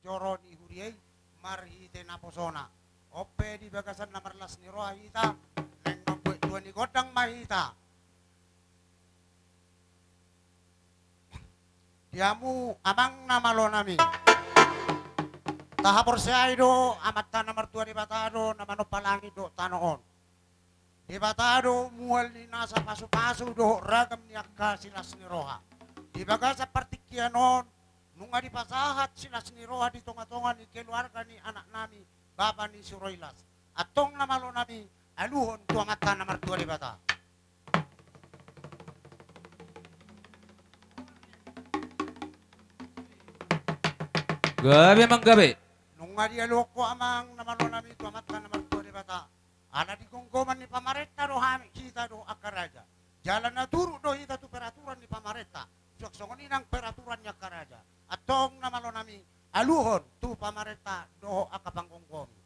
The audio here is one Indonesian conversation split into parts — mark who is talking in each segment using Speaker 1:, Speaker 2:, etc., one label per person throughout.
Speaker 1: coro ni huriai marhite naposona. Ope di bagasan namarlas ni roa hita, neng mambuat dua ni godang mahita. Diamu amang namalo nami. Tahapor siya do amat tanah mertua di batado namano palangi do tanoon. Di batado mual ni nasa pasu-pasu do ragam ni akka silas ni roha. Di baga sa partikianon nunga di pasahat silas ni roha di tonga-tonga ni keluarga ni anak nami baba ni Suroilas. Atong namalo nami aluhon tu amat tanah mertua di bata.
Speaker 2: Gabi emang gabi.
Speaker 1: Nunga dia loko amang namalo nami tu amat tanah mertua di bata. Ada di gonggoman ni pamareta do hami kita do akaraja. Jalan na turu do hita tu peraturan ni pamareta. Sok-sokon inang peraturannya karaja. Atong namalo nami aluhon tu pamareta do akapanggonggomi.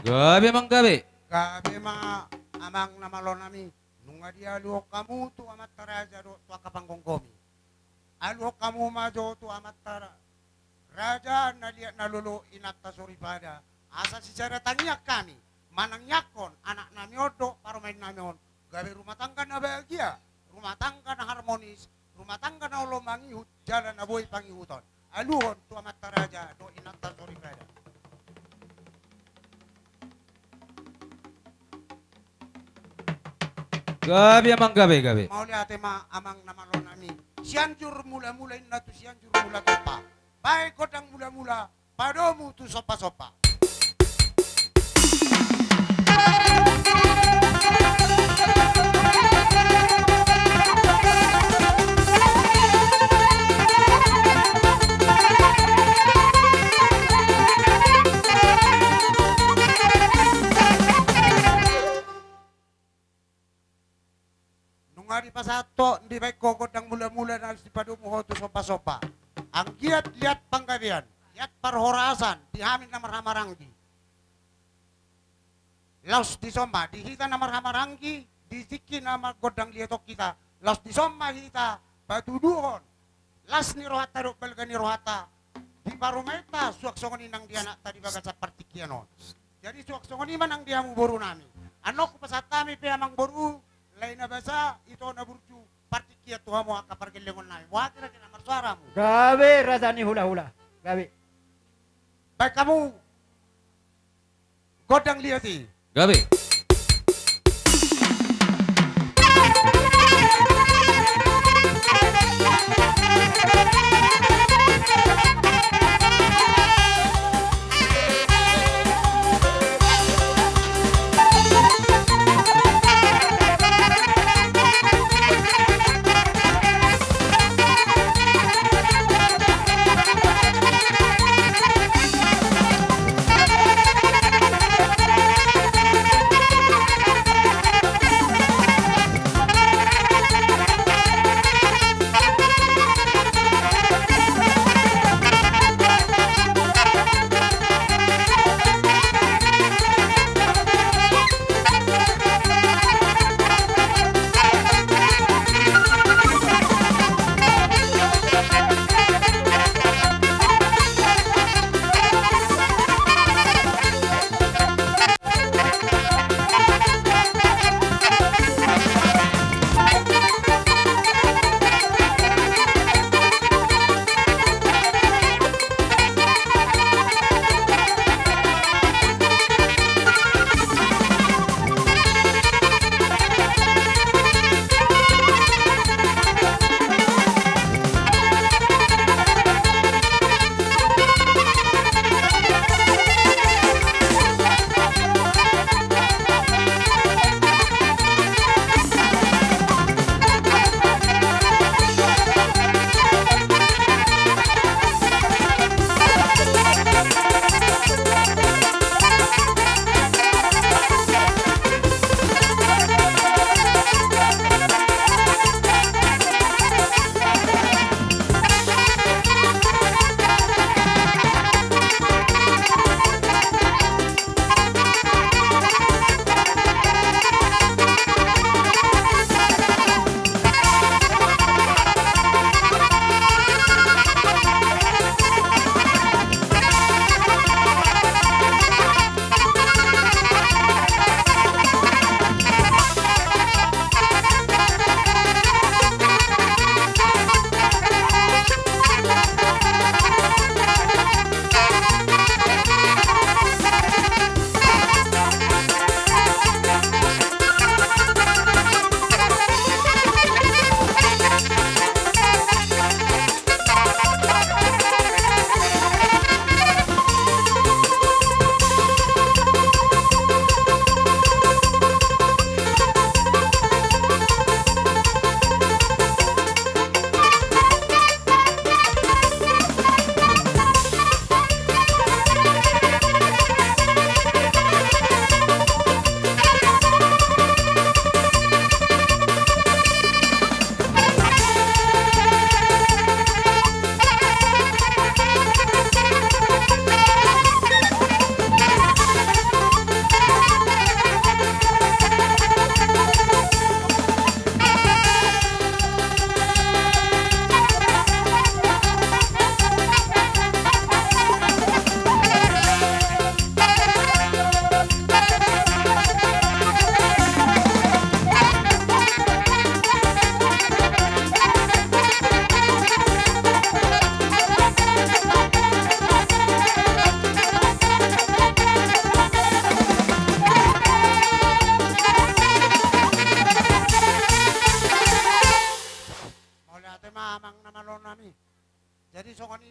Speaker 2: Gabi emang gabi.
Speaker 1: Gabi ma amang namalo nami nunga dia luhok kamu tu amat taraja do tu akapanggonggomi. Aluhok kamu majo tu amat tara. Raja naliat nalulu inata suripada. Asa secara tangiak kami. Manang yakon anak nami odo main nami on. Gabi rumah tangga na bahagia. Rumah tangga na harmonis. Rumah tangga na ulo mangihut. Jalan na boy pangihuton. Aluhon tu amat taraja do inata suripada.
Speaker 2: Gabi emang gabi gabi.
Speaker 1: Mau lihat ma amang namalo nami. Sianjur mula-mula inna tu sianjur mula topa. Baik kodang mula-mula padomu tu sopa-sopa. Nunga di pasato di baik kodang mula-mula na di padomu tu sopa-sopa. Ang giat lihat panggabian, lihat perhorasan, dihamin nama ramaranggi. Laos di somma, dihita nama ramaranggi, disiki nama godang lietok kita. Laos di somma hita, batu duhon. Las ni rohata do belga ni rohata. Di barometa suak songoni nang dia nak tadi baga sa partikianon. Jadi suak songoni manang dia mu boru nami. Anok pasatami pe amang boru, lain na basa ito na burju. Partikia tuha mo akapargilingon nami. Wati na kinamar suara mo.
Speaker 3: Gabi radani hula-hula. Gabi.
Speaker 1: Baik kamu godang liati.
Speaker 2: Gabi.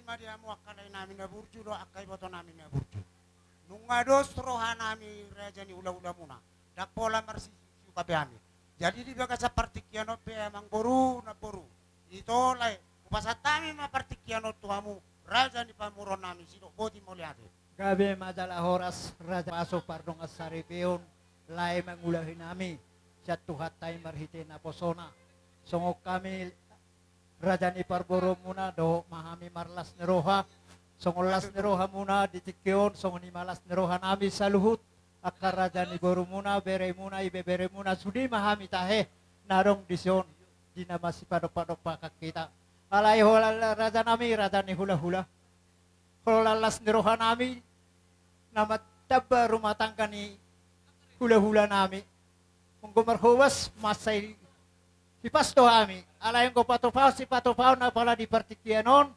Speaker 1: lima dia mu akalay namin na burju do akay boto namin na burju. Nung ados roha namin raja ni ula-ula muna. Dakpola marsisiu kabe ami. Jadi di baga sa partikiano pe amang boru na boru. Ito lay upasatami ma partikiano tuamu raja ni pamuron namin sino boti mo liate.
Speaker 3: Gabi madalah horas raja pasok pardong asaripeon lai mangulahin nami sa tuhat tayo marhite na posona. Songok kami raja ni parboro muna do mahami marlas ni roha. Songolas ni roha muna ditikyon songon ni malas ni roha nami sa luhut. Akar raja ni boru muna bere muna ibe bere muna sudi mahami tahe narong disyon di nama si padok-padok pakak kita. Alay hola raja nami raja ni hula-hula. Holalas ni roha nami nama taba rumah tangga ni hula-hula nami. Kung gumarhuwas masay ipasto kami. Alay ko patupaw si patupaw na pala di partikianon.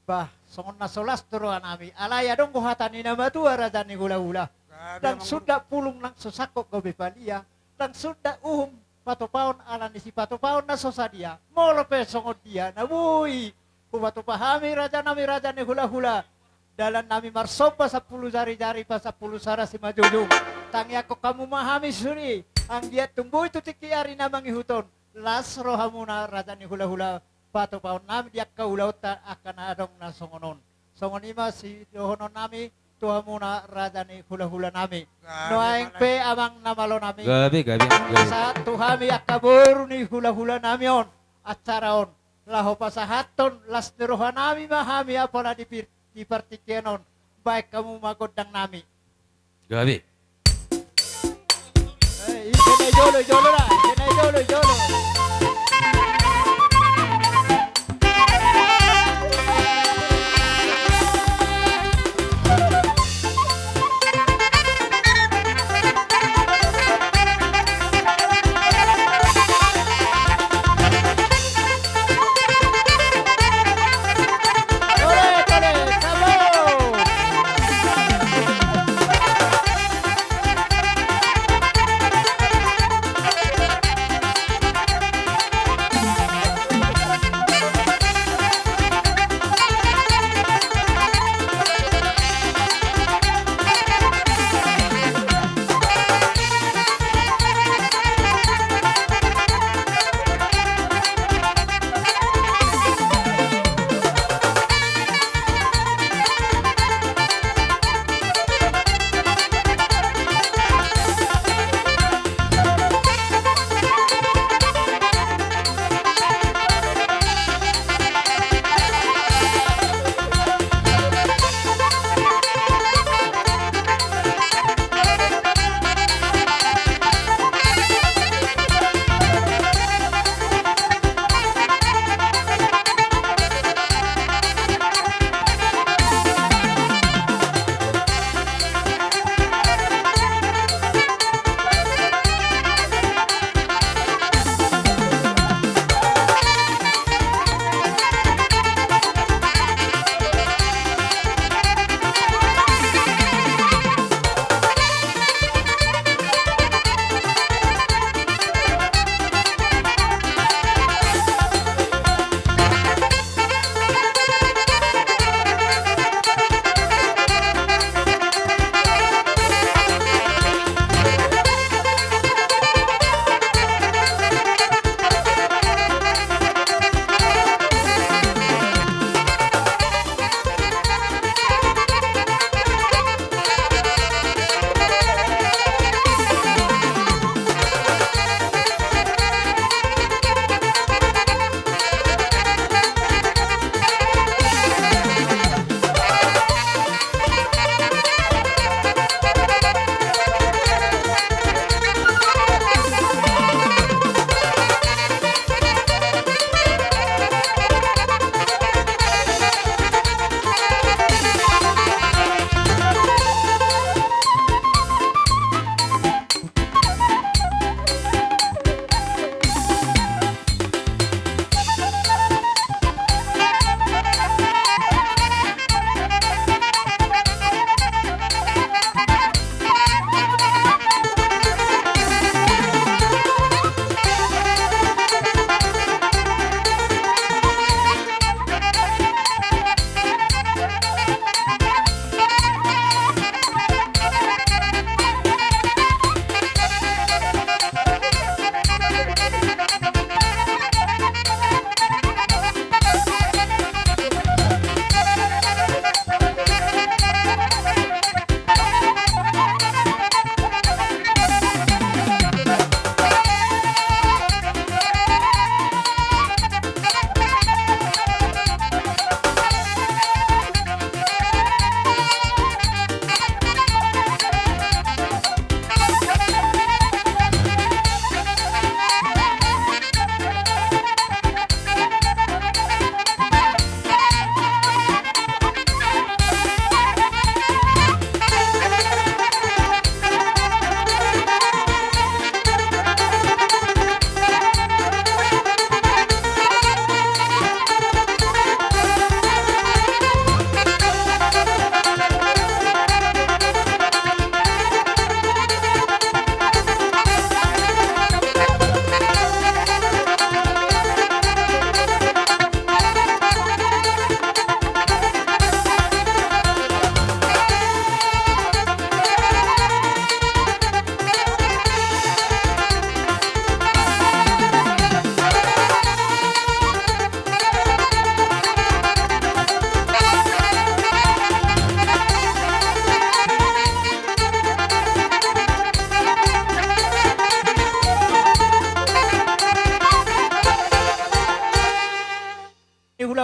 Speaker 3: Bah, songon na solas turuan nami. Alay adong kuhatan ni nama tua raja ni hula-hula. Dan sudah pulong lang susakok gabi palia. Dan sudah patupaw ala ni si patupaw na sosadia. Molo pe songon dia na wuy. Kupatupahami raja ni hula-hula. Dalan nami marsopa 10 jari-jari pa 10 sara si majujung. Tangya ko kamu mahami suri. Ang dia tumbuh itu tikiari namang ihuton. Las rohamuna raja ni hula-hula patupaw nami dia kaulaw ta akan adong na songonon. Songon ima si dohonon nami tuhamuna raja ni hula-hula nami. Noaing pe amang namalo nami.
Speaker 2: Gabi amang gabi.
Speaker 3: Sa tuhami akaburu ni hula-hula nami on. Acara on. Laho pasahaton las niroha nami mahami apola di partikenon. Baik kamu magodang nami.
Speaker 2: Gabi.
Speaker 3: Isenay jolo na. Isenay jolo.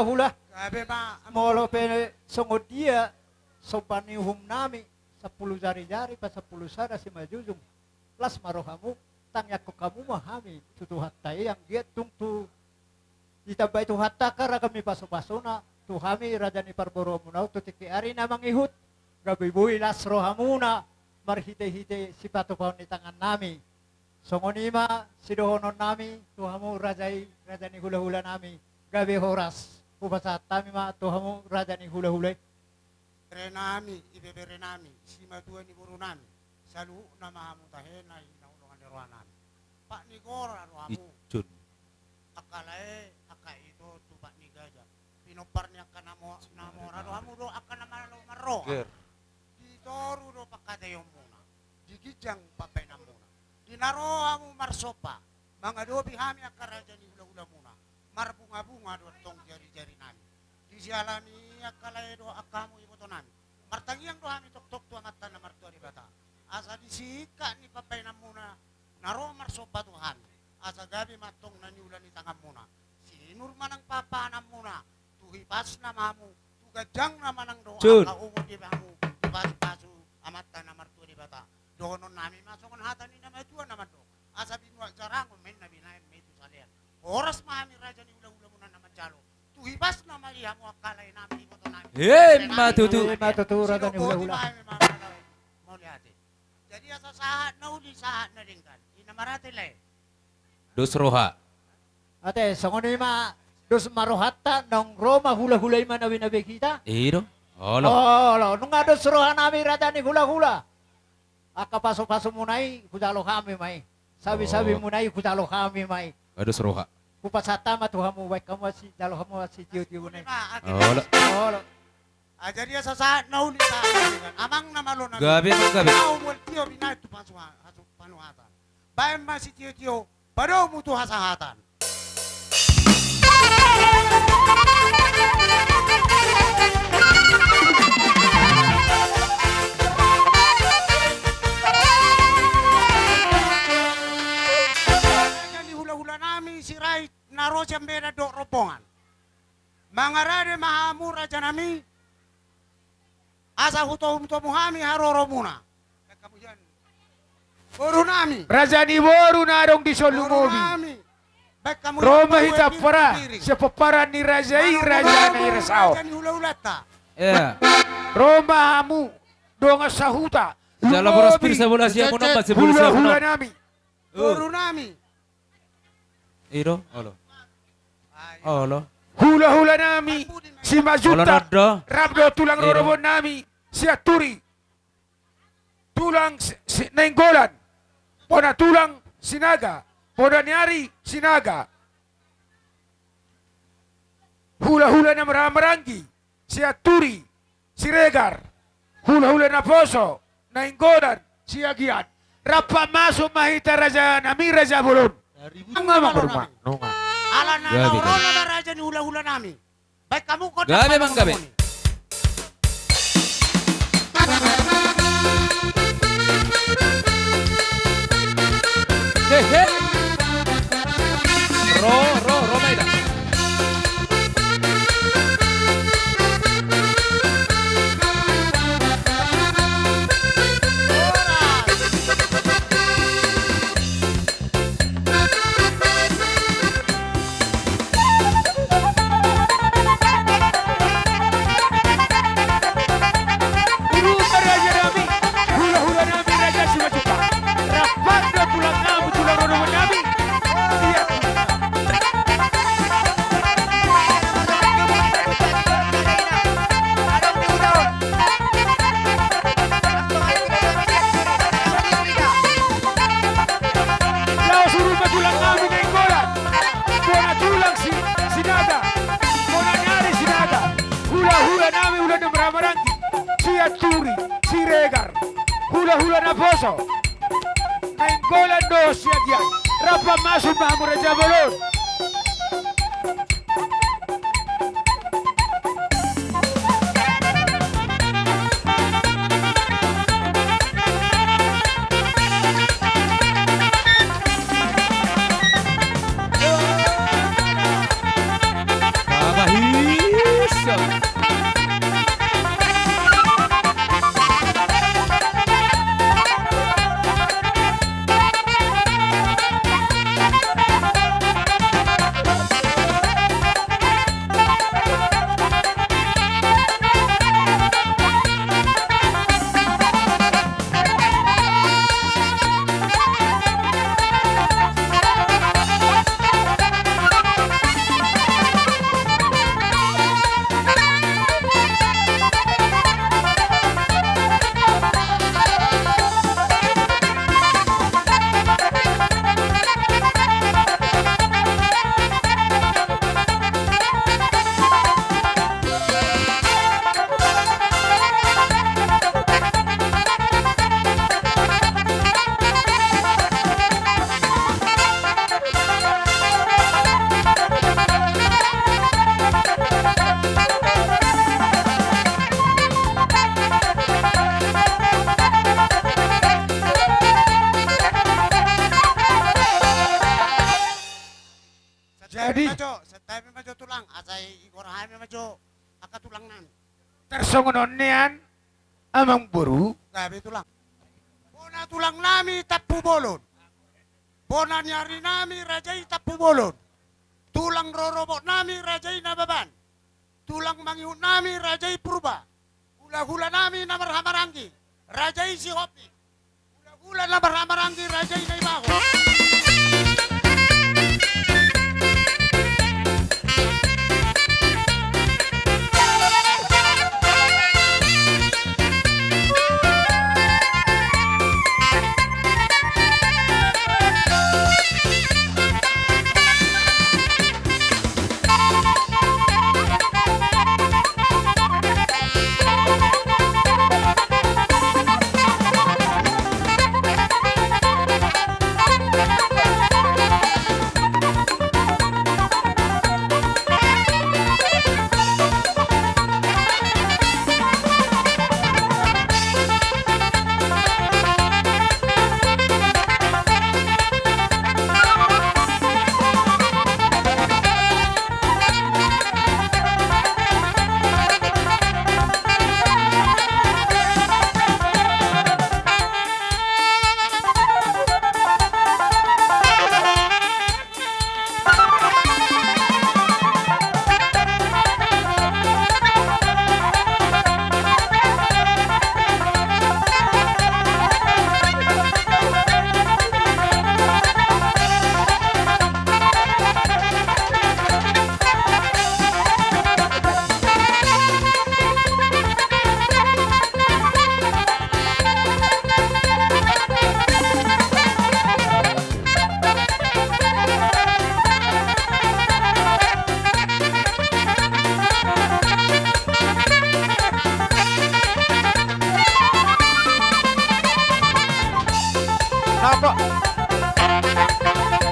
Speaker 3: hula-hula.
Speaker 1: Gabi ma.
Speaker 3: Molo pe sungod dia so panihum nami 10 jari-jari pa 10 sada si majujung. Las marohamu tangyak ko kamu mahami tutuhat tayo yang dia tungtu itabay tuhata kara kami paso-pasona tuhami raja ni parboro muna tutiki ari na mangihut gabi buhi las rohamuna marhite-hite si patupaw ni tangan nami. Songonima sidohonon nami tuhamu raja ni hula-hula nami gabi horas upasa tami ma tuhamu raja ni hula-hula.
Speaker 1: Renami, ibebe renami, si madua ni guru nami. Salu na mahamutahe na inaulungan ni rohan nami. Pak ni gora rohamu.
Speaker 2: Icun.
Speaker 1: Akalae, ito tu pak ni gajah. Pinopar niya ka namo rohamu do akan naman maro.
Speaker 2: Ger.
Speaker 1: Ditoru do pakatayong muna. Digijang papay na muna. Dinarohamu marsopa. Mga dobi hami akaraja ni hula-hula muna. Marbunga-bunga do tong jari-jari nami. Disialami akalae do akamu iboto nami. Martangiang do hami tok-tok tu amatan na martua di bata. Asa disika ni papay na muna. Naro marsopa tu hami. Asa gabi matong naniulan ni tangan muna. Sinur manang papanam muna. Tuhipas na mamu. Tugajang na manang do.
Speaker 2: Chun.
Speaker 1: Akaungo di bamu. Tupas-pasu amatan na martua di bata. Dohonon nami masukon hatan ni na majuan naman do. Asa binwa jarangon men na binayan may tu salian. Oras mahami raja ni hula-hula muna naman jalo. Tuhibas na maliha mo akalay namin iboto namin.
Speaker 2: Matutu.
Speaker 3: Matutu raja ni hula-hula.
Speaker 1: Jadi asa sahat na uli sahat na ringkan. Inamarate lay.
Speaker 2: Dos roha.
Speaker 3: Ate, songonima dos marohata nong Roma hula-hulay manawi-nawi kita.
Speaker 2: Iro. Olo.
Speaker 3: Oh, nung nga dos roha nami raja ni hula-hula. Akapaso-paso munay, kudalo kami may. Sabi-sabi munay, kudalo kami may.
Speaker 2: Dos roha.
Speaker 3: Kupasata matuhamu wai kamu si dalo kamu si tiu-tiu munay.
Speaker 2: Olo.
Speaker 3: Oh,
Speaker 1: Jadi asa sahat na uli sahat na ringkan. Amang namalo na.
Speaker 2: Gabi ang gabi.
Speaker 1: Kau mo tiyo binay tu panuhatan. Bayan ma si tiyo-tiyo. Bado mo tu hasahatan. Hula-hula nami si Rai naro siyang beda do ropongan. Mga rade mahamu raja nami. Asa huto-huto muhami haroro muna. Kamu yan. Boru nami.
Speaker 4: Raja ni boru narong di
Speaker 1: Boru
Speaker 4: Solungobi.
Speaker 1: nami. Baik kamu
Speaker 4: Roma
Speaker 1: yang
Speaker 4: hita
Speaker 1: bawa
Speaker 4: para
Speaker 1: piring.
Speaker 4: sa paparan ni Raja i Raja na irasao.
Speaker 1: Raja ni hula-hula ta.
Speaker 2: Ya.
Speaker 4: Roma hamu donga sa huta.
Speaker 2: Jala boros pirsa bola siya mo naman si bola siya mo
Speaker 4: Hula-hula
Speaker 2: naman.
Speaker 4: nami.
Speaker 1: Boru nami.
Speaker 2: Iro. Olo.
Speaker 1: Ay,
Speaker 2: Olo.
Speaker 4: Hula-hula nami. Si
Speaker 2: Olo
Speaker 4: Majuta.
Speaker 2: raddo.
Speaker 4: Rabdo tulang
Speaker 2: Iro.
Speaker 4: rorobon nami. Si Aturi. Tulang si Nainggolan. Pona tulang Sinaga. Pona Nyari Sinaga. Hula-hula na Maramarangi. Si Aturi. Si Regar. Hula-hula na Poso. Nainggolan. Si Agian. Rapa masuk mahita Raja nami Raja Bulun. Ang mama ko rumah.
Speaker 1: Ala na
Speaker 2: Gabi,
Speaker 1: naurona na raja ni hula-hula nami. Baik kamu kau
Speaker 2: Gabi, Bang, gabi. He. Ro Maida.
Speaker 4: Urusan Raja nami. Hula-hula nami Raja si Majuta. Rapat na tulang namu tulang rorobon nami. Iya. Laos urupa tulang nami Nainggolan. Pona tulang Sinaga. Pona Nyari Sinaga. Hula-hula nami ulan ng Maramarangi. Si Aturi. Si Regar. Hula-hula na Poso. Nainggolan do si Agian. Rapa masuk mahamu Raja Bulun.
Speaker 2: Babahi.
Speaker 4: Jadi
Speaker 1: setabi majo tulang, asai ikorahami majo aka tulang nami.
Speaker 4: tersongononian amang buru.
Speaker 1: Gabi tulang. Bona tulang nami tapu bolon. Bona nyari nami rajai tapu bolon. Tulang rorobok nami rajai nababan. Tulang mangiut nami rajai purba. Hula-hula nami namar hamarangi. Rajai si hopi. Hula-hula namar hamarangi rajai naibago.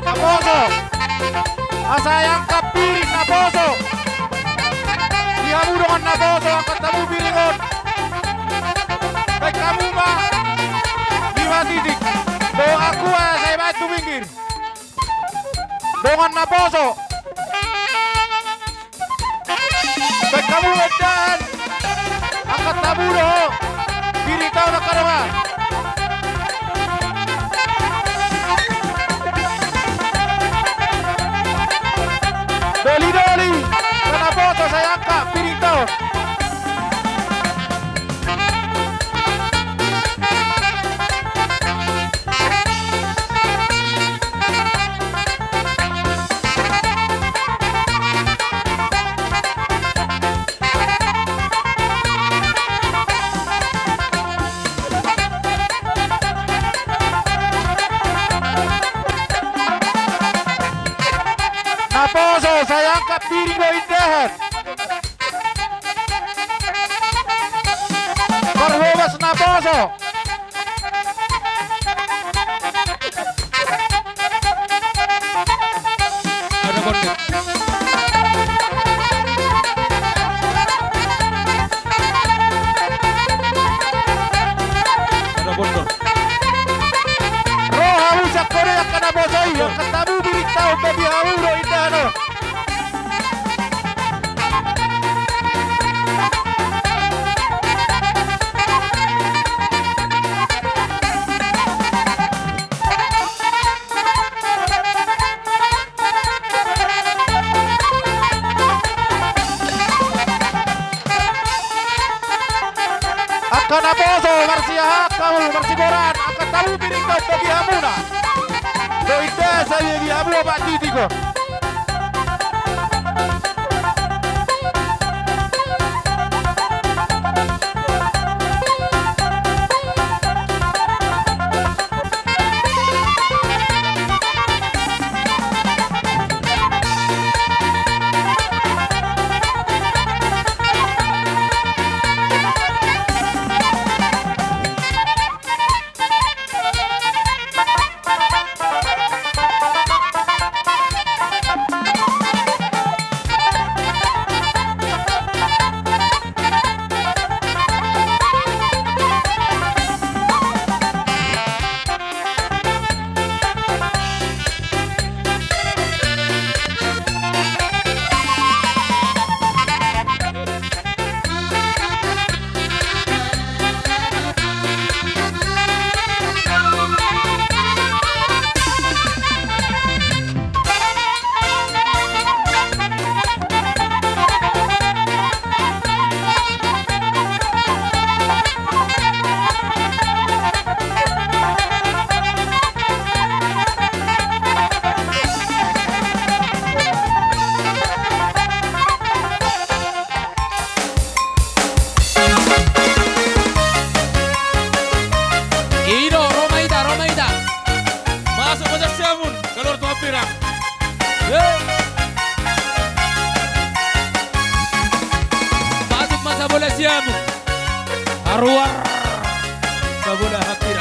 Speaker 4: Naboso, asayang kapiring Naboso. Dihamu dengan Naboso angkat tamu piringon. Baik kamu mah 5 titik. Bawa aku saya batu minggir. Dengan Naboso. Baik kamu edan. Angkat tamu doh. Piring tahu nak karama. Doli-doli, karena foto saya angkat pirito. Naboso, saya angkat piring lo indahan. Korhobas Naboso.
Speaker 2: Ada bondot. Ada bondot.
Speaker 4: Roh hausak Korea ka Naboso yang katamu biritaw babi hauro indahano. Akan Naboso, Marsia kau Marsigoran, akan tahu biritaw babi hamuna. Do indah saya di hamu Pak Titiko. pirang.
Speaker 2: Hey. Pasok masa bola siamo. Arwar. Sa bola hapira.